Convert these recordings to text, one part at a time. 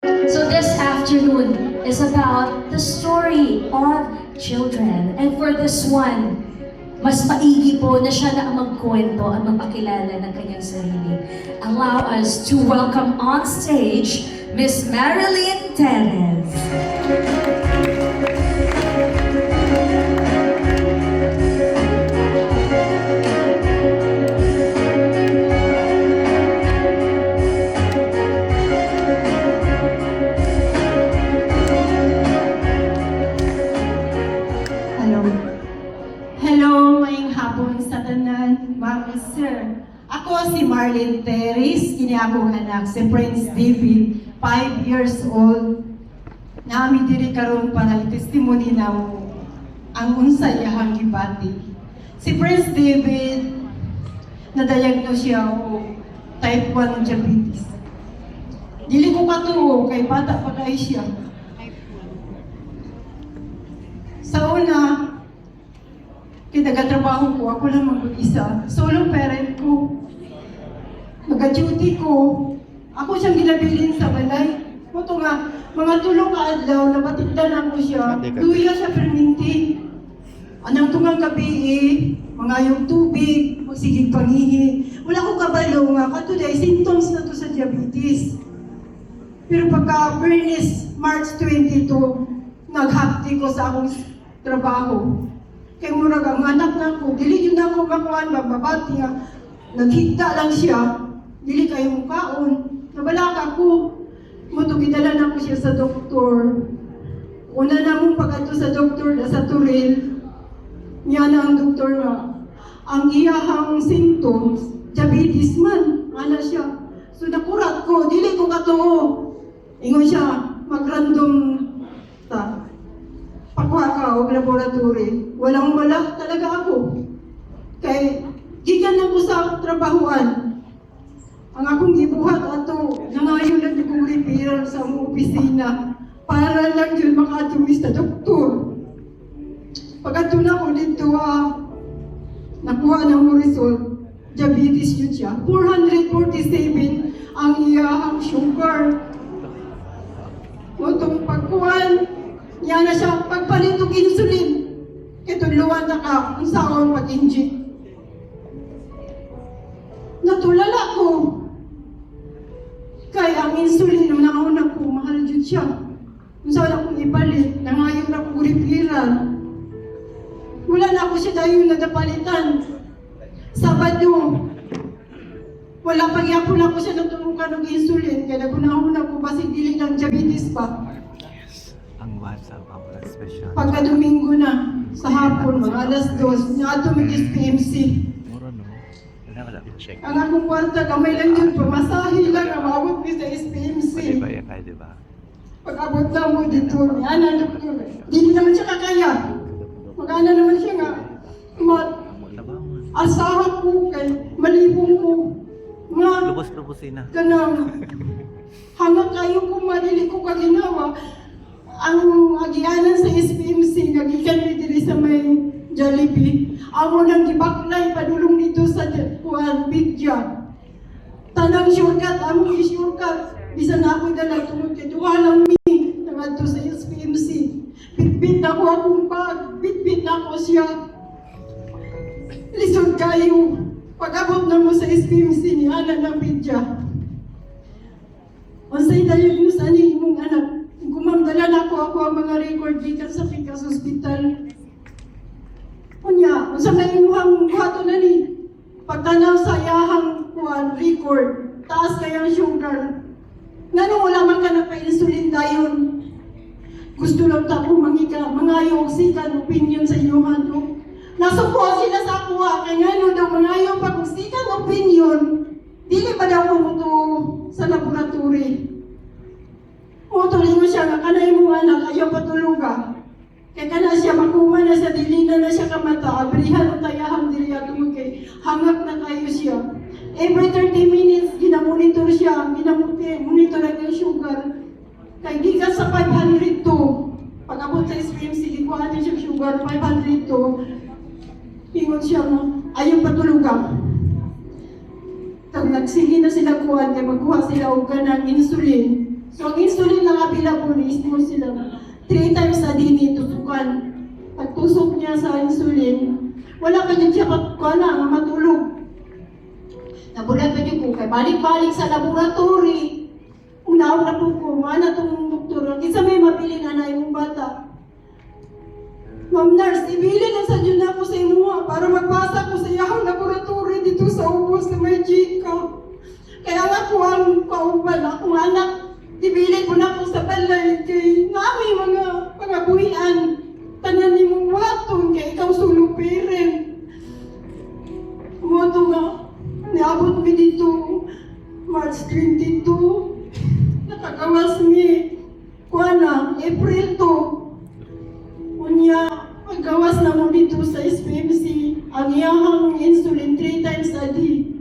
So this afternoon is about the story of children. And for this one, mas maigi po na siya na ang magkwento at magpakilala ng kanyang sarili. Allow us to welcome on stage Miss Marilyn Terez. Hello, maying hapon sa tanan, mga sir. Ako si Marlene Terez, kini akong anak, si Prince David, 5 years old. Naami diri karon para i-testimony na ang unsay iyahang gibati. Si Prince David, na-diagnose siya og type 1 diabetes. Dili ko katuo kay bata pa kay siya. Sa una, nagatrabaho ko, ako lang mag-isa. Solo parent ko. Nag-duty ko. Ako siyang ginabilin sa balay. Ito nga, mga tulong ka adlaw, nabatigdan ako siya. Luya siya perminti. Anang tungang gabi mga yung tubig, magsigig pangihi. Wala ko kabalo nga, katuday, symptoms na to sa diabetes. Pero pagka Bernice, March 22, naghapti ko sa akong trabaho. Kaya murag ang anak na ko, dili yun na ako makuhaan, bababati nga. Naghigda lang siya, dili kayo mukaon. Nabalaka ko, gidala na ko siya sa doktor. Una na mong pagkato sa doktor na sa Turil, niya na ang doktor na, ang iyahang symptoms, diabetes man, ana siya. So nakurat ko, dili ko katuo. Ingon siya, mag-random ta. Pagkuha ka o laboratory, walang-wala talaga ako. Kay, gikan na ko sa trabahuan. Ang akong ibuhat ato, nangayon lang akong referral sa among opisina para lang yun makatumis sa doktor. Pagkato na ko dito, nakuha na mo result, diabetes yun siya. 447 ang iyahang sugar. Itong pagkuhan, yan na siya, pagpalit ng insulin. Ito, luwan na ka, kung saan pag-inject. Natulala ko. Kaya ang insulin, nung nakauna ko, mahal dyan siya. Kung saan akong ipalit, nangayon na ko referral. Wala na ako siya dahil nadapalitan. Sabado, wala pagyapon ako siya natulungan ng insulin. Kaya nagunahon ako, basig dili ng diabetes pa. WhatsApp ako na special. Pagka-Domingo na, sa hapon, mga alas 2, nga tumigis PMC. Mura no? Wala check. Ang akong kwarta, kamay lang yun, pamasahe lang, amabot ko sa SPMC. Pwede ba yan kaya, di ba? Pag-abot na mo dito, hindi naman siya kakaya. Mag-ana naman siya nga. Asahan ko kay, malibong ko. Nga, lubos-lubosin na. Ganang, hanggang kayo kung marili ko kaginawa, ang agianan sa SPMC, nagikan mi diri sa may Jollibee. Amo nang gibaklay padulong dito sa Bigja. Tanang shortcut, amo i-shortcut. Bisan ako dala tungod kay duha lang mi nangadto sa SPMC. Bitbit na ko akong bag, bitbit na ko siya. Lisod kayo. Pag-abot na mo sa SPMC ni Ana ng Bigja. Unsay diagnose ani imong anak? Kumamdala na ako ang mga record gikan sa Pikas Hospital. Unya, unsa may imuhang buhaton na ni? Pagtanaw sa iyahang record, taas kayang sugar. Nganong wala man ka nagpa-insulin dayon? Gusto lang ta ko mangayo og sikan opinion sa inyong no? Nasuko sila sa ako kay ngano daw mangayo pag sikan opinion. Dili pa daw mo to sa laboratory. Tuloy mo siya nga, kanay mo anak, ayaw patulong ka. Kaya ka na siya, makuma na sa dilina na siya kamata, abrihan ang tayahang dili at kay hangak na kayo siya. Every 30 minutes, ginamonitor siya, ginamonitor ang yung sugar. Kaya di ka sa 500 to, pag-abot sa SPMC, ikuha din siya sugar, 500 to. Ingon siya mo, ayaw patulong ka. Nagsihi na sila kuhan, kaya magkuha sila og kanang insulin. So ang insulin kabila po mismo sila. 3 times a day tusukan. Pagtusok niya sa insulin, wala pa din siya nga matulog. Nabulat pa niyo po, kay balik-balik sa laboratory. Unaw na po ko, mana itong doktor, kisa may mapili na na yung bata. Ma'am nurse, ibili na sa dyan ako sa imuha para magbasa ko sa iyang laboratory dito sa ubos na may chika. Kaya nga po ang kauban, akong anak, ibili ko na po sa balay kay nami mga pangabuhian. Tanan ni mong waton kay ikaw sulupirin. Moto nga, niabot mi dito, March 22. Nakagawas mi, kuana, April 2. Unya, paggawas na mo dito sa SPMC, ang iyahang insulin 3 times a day.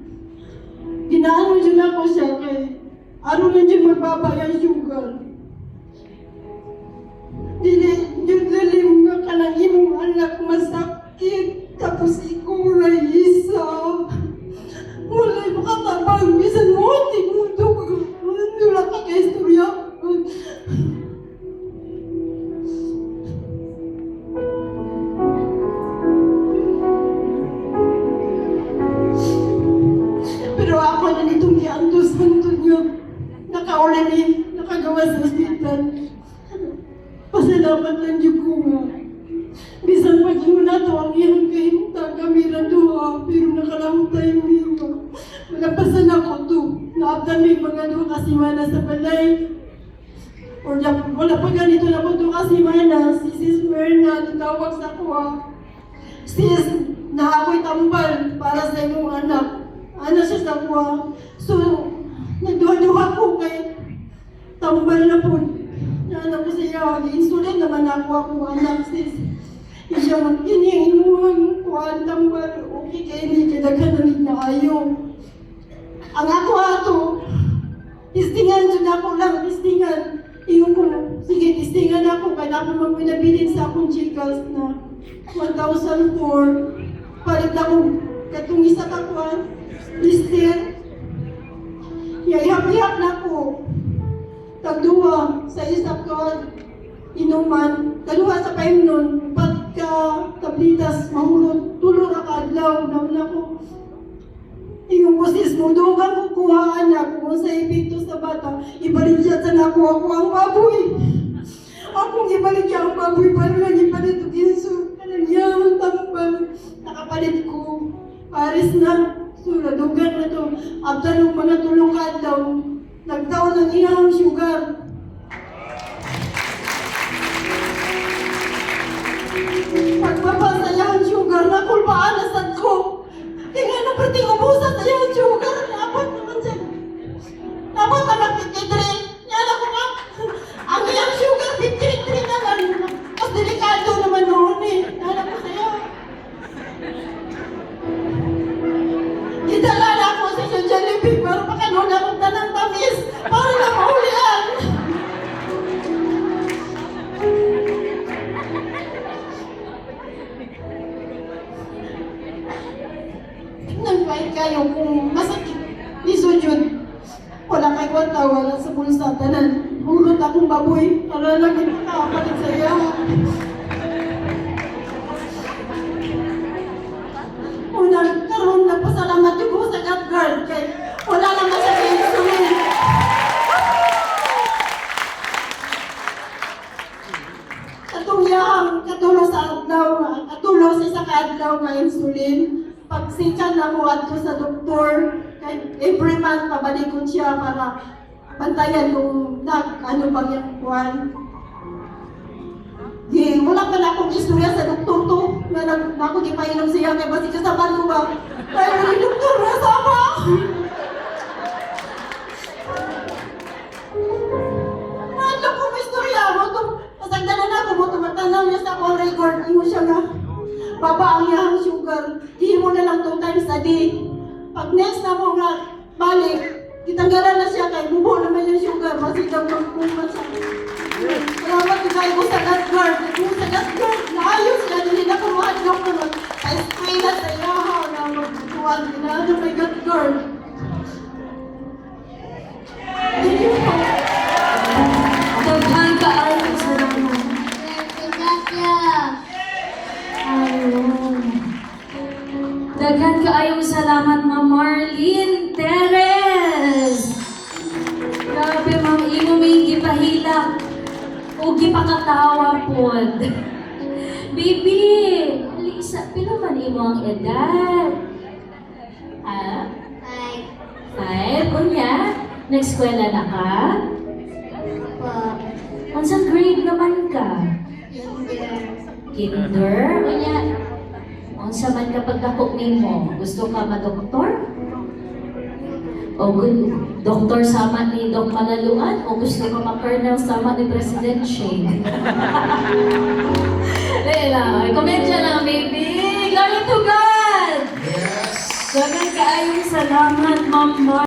Ginaano dyan ako siya kay, ano na dyan magbaba yung sugar. Dili mga kanang imong anak masakit, tapos ikaw na isa. Wala'y makatabang, bisan mo, tingudog. Ano lang ka istorya. Pero ako na nitong giantos-antos niya. Nakauli ni, nakagawa sa hospital. Pasalamat lang yung ko nga. Bisan pag yun na to, ang iyang kahintang kami na doha, pero nakalangtay niyo. Malampasan ako to. Naabdan may mga doha kasi mana sa balay. Wala pa ganito na po doha kasi mana. Si Sis Merna, natawag sa kuha. Sis, nahakoy tambal para sa imong anak. Ano siya sa kuha. So, nagduha-duha ko kay tambal na po. Anak ko siya, insulin naman ako anak sis. Siya magkining imuhang kuhaan tambal, okay kayo ni kadaghanan na ayaw. Ang ako ato, testingan dyan ako lang, testingan. Iyon ko, sige, testingan ako, kaya ako magpinabilin sa akong chicas na 1,004. Palit ako, katong isa kakuan, lister. Yayap-yap na ako. Tagduwa sa isap ko, inuman, kaluha sa kain nun, pagka tablitas, mahulot, tulor ang adlaw, naman ako. Yung kusis mo, dugang kukuhaan na kung sa epekto sa bata, ibalik siya sa nakuha ko ang baboy. Akong ibalik siya ang baboy, para lang ipalit o kinso, kanang yaman tambal, nakapalit ko, paris na, sura, dugan na to, abdan ng mga tulong adlaw, nagtaon ng iyang sugar. Pagbaba sa iyang sugar, nakulpaan na sad ko. Tingnan na pati ubusan sa iyang sugar. Dapat naman siya. Dapat naman 53. Yan ako nga. Ang iyang sugar, 53 naman. Mas delikado naman noon eh. Yan ako sa'yo. Idala na ako sa Jollibee para makaroon akong tanang tamis para na mahulihan. Nag-fight kayo kung masakit. Isujud. Wala kay kwanta, wala sa bulsa. Tanan, hulot akong baboy para lang ipakapalit sa iya. Unang karoon na pasalamat yung ko sa God guard kay wala naman sa insulin. Katulong katulong sa adlaw, katulong sa isa ka-adlaw nga insulin. Pagsikan na mo adto sa doktor, kay every month pabalikon siya para bantayan kung ano bang yung kuwan. Di, wala pa na akong istorya sa doktor to. Na ako gipainom siya kay basi kasaban ko ba? Kaya yung doktor na sama. Ano kong istorya mo to? Pasagdanan ako mo to, matanaw niya sa akong record. Imo siya nga. Baba ang iyang sugar. Di mo na lang 2 times a day. Pag next na mo nga balik, itanggalan na siya kay bubo naman yung sugar. Basi daw magpumat siya. Salamat kayo sa God guard. Kung sa God guard, naayos na, hindi na kumuhan ng mga pa-spray na sa iyaha na magbutuan. Ginaan may God guard. Thank you po. ang imo may gipahilak o gipakatawa pod. Baby, Alisa, pila man imo ang edad? Ah? 5. Unya, nag-eskwela na ka? Unsang grade naman ka? Kinder? Unya, unsa man ka pagdakop nimo? Gusto ka ma-doktor? O doktor sama ni Doc Manaluan? O gusto ka ma-colonel sama ni President Shane? Lela, komensya lang, baby! Glory to God! Yes! Dagan kaayong salamat, Mama.